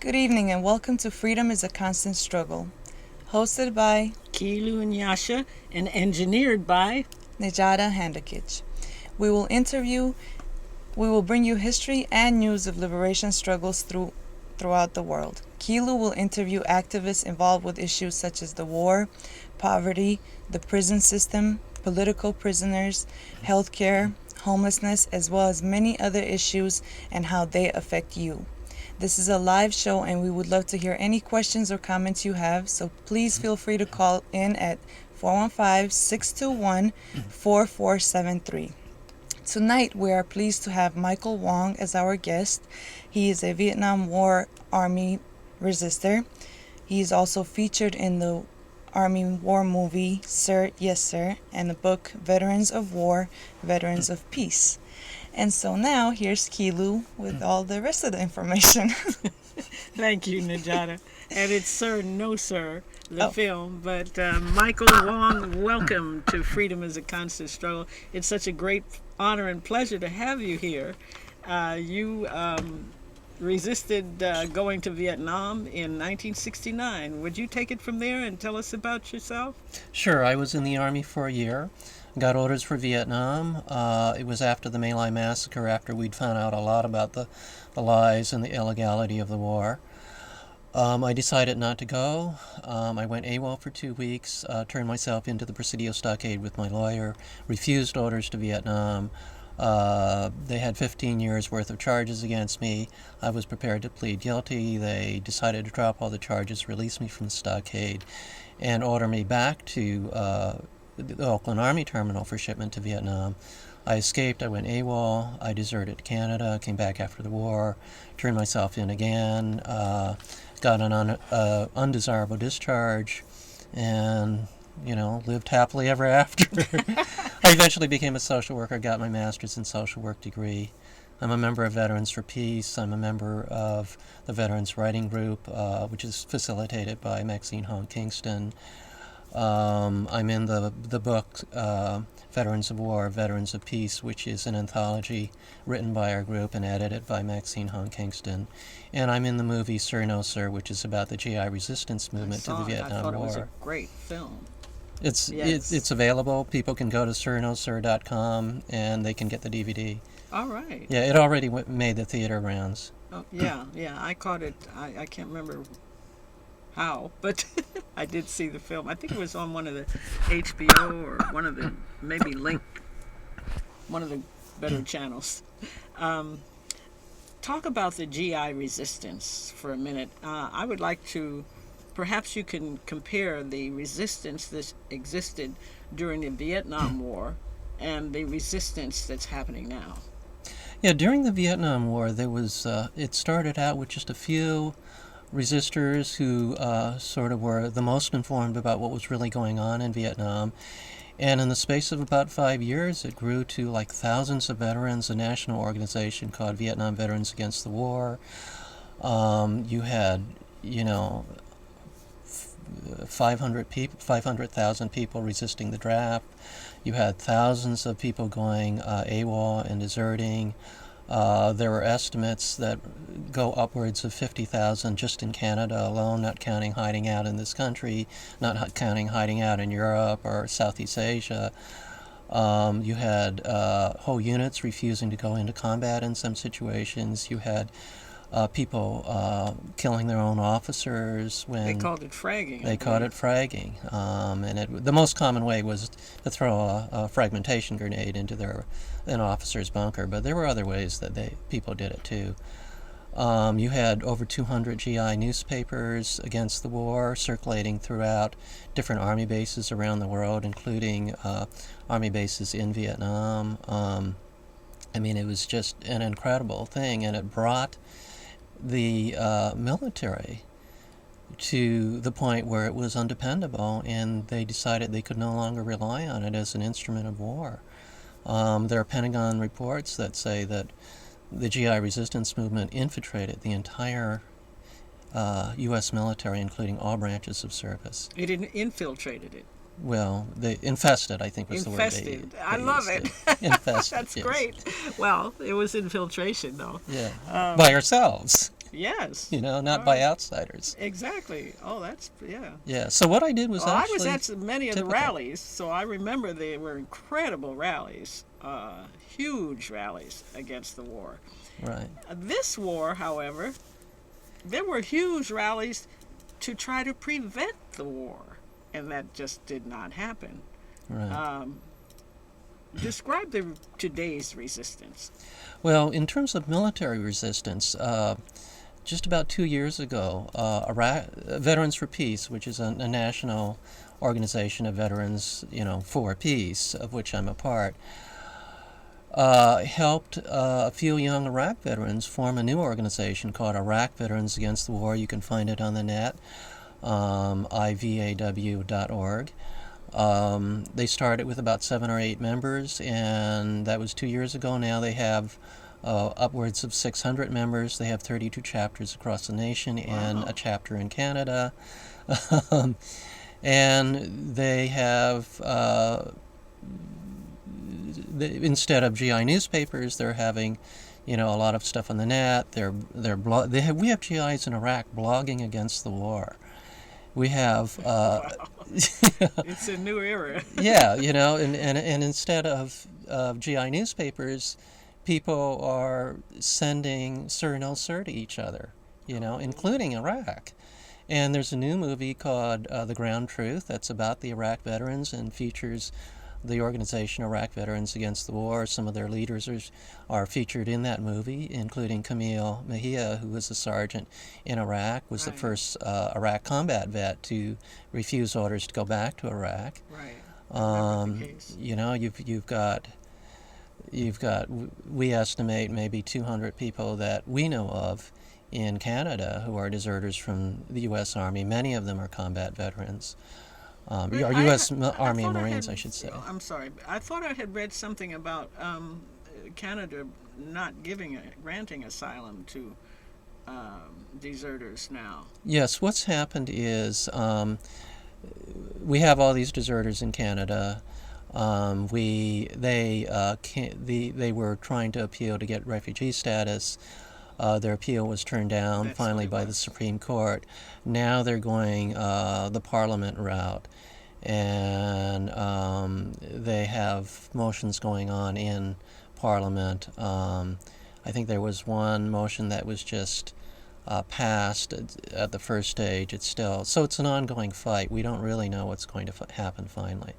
Good evening and welcome to Freedom is a Constant Struggle, hosted by Kilu and Yasha, and engineered by Nejada Handakich. We will bring you history and news of liberation struggles throughout the world. Kilu will interview activists involved with issues such as the war, poverty, the prison system, political prisoners, healthcare, homelessness, as well as many other issues and how they affect you. This is a live show and we would love to hear any questions or comments you have, so please feel free to call in at 415-621-4473. Tonight we are pleased to have Michael Wong as our guest. He is a Vietnam War Army resistor. He is also featured in the Army War movie Sir, Yes Sir, and the book Veterans of War, Veterans of Peace. And so now here's Kilu with all the rest of the information. Thank you, Najada. And it's Sir, No Sir, the film. But Michael Wong, welcome to Freedom is a Constant Struggle. It's such a great honor and pleasure to have you here. You resisted going to Vietnam in 1969. Would you take it from there and tell us about yourself? Sure. I was in the Army for a year. Got orders for Vietnam. It was after the My Lai massacre, after we'd found out a lot about the lies and the illegality of the war. I decided not to go. I went AWOL for 2 weeks, turned myself into the Presidio stockade with my lawyer, refused orders to Vietnam. They had 15 years worth of charges against me. I was prepared to plead guilty. They decided to drop all the charges, release me from the stockade, and order me back to the Oakland Army Terminal for shipment to Vietnam. I escaped. I went AWOL. I deserted to Canada, came back after the war, turned myself in again, got an undesirable discharge, and lived happily ever after. I eventually became a social worker, got my master's in social work degree. I'm a member of Veterans for Peace. I'm a member of the Veterans Writing Group, which is facilitated by Maxine Hong Kingston. I'm in the book Veterans of War, Veterans of Peace, which is an anthology written by our group and edited by Maxine Hong Kingston. And I'm in the movie Sir, No Sir, which is about the GI resistance movement to the Vietnam War. I thought it was a great film. It's available. People can go to sirnosir.com and they can get the DVD. All right. Yeah, it already made the theater rounds. Oh, yeah, I caught it. I can't remember how, but I did see the film. I think it was on one of the HBO or one of the, maybe Link, one of the better channels. Talk about the GI resistance for a minute. I would like to, perhaps you can compare the resistance that existed during the Vietnam War and the resistance that's happening now. Yeah, during the Vietnam War, there was, it started out with just a few resistors who sort of were the most informed about what was really going on in Vietnam. And in the space of about 5 years, it grew to like thousands of veterans, a national organization called Vietnam Veterans Against the War. You had, 500,000 people resisting the draft. You had thousands of people going AWOL and deserting. There were estimates that go upwards of 50,000 just in Canada alone, not counting hiding out in this country, not counting hiding out in Europe or Southeast Asia. You had whole units refusing to go into combat in some situations. You had people killing their own officers when they called it fragging. They called it fragging, and the most common way was to throw a fragmentation grenade into an officer's bunker. But there were other ways that people did it too. You had over 200 GI newspapers against the war circulating throughout different army bases around the world, including army bases in Vietnam. It was just an incredible thing, and it brought the military to the point where it was undependable, and they decided they could no longer rely on it as an instrument of war. There are Pentagon reports that say that the GI resistance movement infiltrated the entire U.S. military, including all branches of service. It infiltrated it. Well, they infested, I think was infested. the word they I love it. Infested. That's yes. great. Well, it was infiltration, though. Yeah. By ourselves. Yes. Not by outsiders. Exactly. Oh, that's, yeah. Yeah. So what I did was I actually was at many of the typical. rallies, so I remember they were incredible rallies, huge rallies against the war. Right. This war, however, there were huge rallies to try to prevent the war, and that just did not happen. Right. Describe today's resistance. Well, in terms of military resistance, just about 2 years ago, Veterans for Peace, which is a national organization of veterans, for peace, of which I'm a part, helped a few young Iraq veterans form a new organization called Iraq Veterans Against the War. You can find it on the net, ivaw.org. They started with about 7 or 8 members, and that was 2 years ago. Now they have upwards of 600 members. They have 32 chapters across the nation and a chapter in Canada. And they have, instead of GI newspapers, they're having, a lot of stuff on the net. We have GIs in Iraq blogging against the war. We have It's a new era. yeah, and instead of GI newspapers, people are sending Sir No Sir to each other, including Iraq. And there's a new movie called The Ground Truth that's about the Iraq veterans and features the organization Iraq Veterans Against the War. Some of their leaders are featured in that movie, including Camille Mejia, who was a sergeant in Iraq, was the first Iraq combat vet to refuse orders to go back to Iraq. Right. You've got we estimate maybe 200 people that we know of in Canada who are deserters from the U.S. Army. Many of them are combat veterans. Or U.S. Army and Marines, I should say. I'm sorry. I thought I had read something about Canada not granting asylum to deserters now. Yes, what's happened is we have all these deserters in Canada. They were trying to appeal to get refugee status. Their appeal was turned down finally by the Supreme Court. Now they're going the Parliament route, and they have motions going on in Parliament. I think there was one motion that was just passed at the first stage. It's an ongoing fight. We don't really know what's going to happen finally.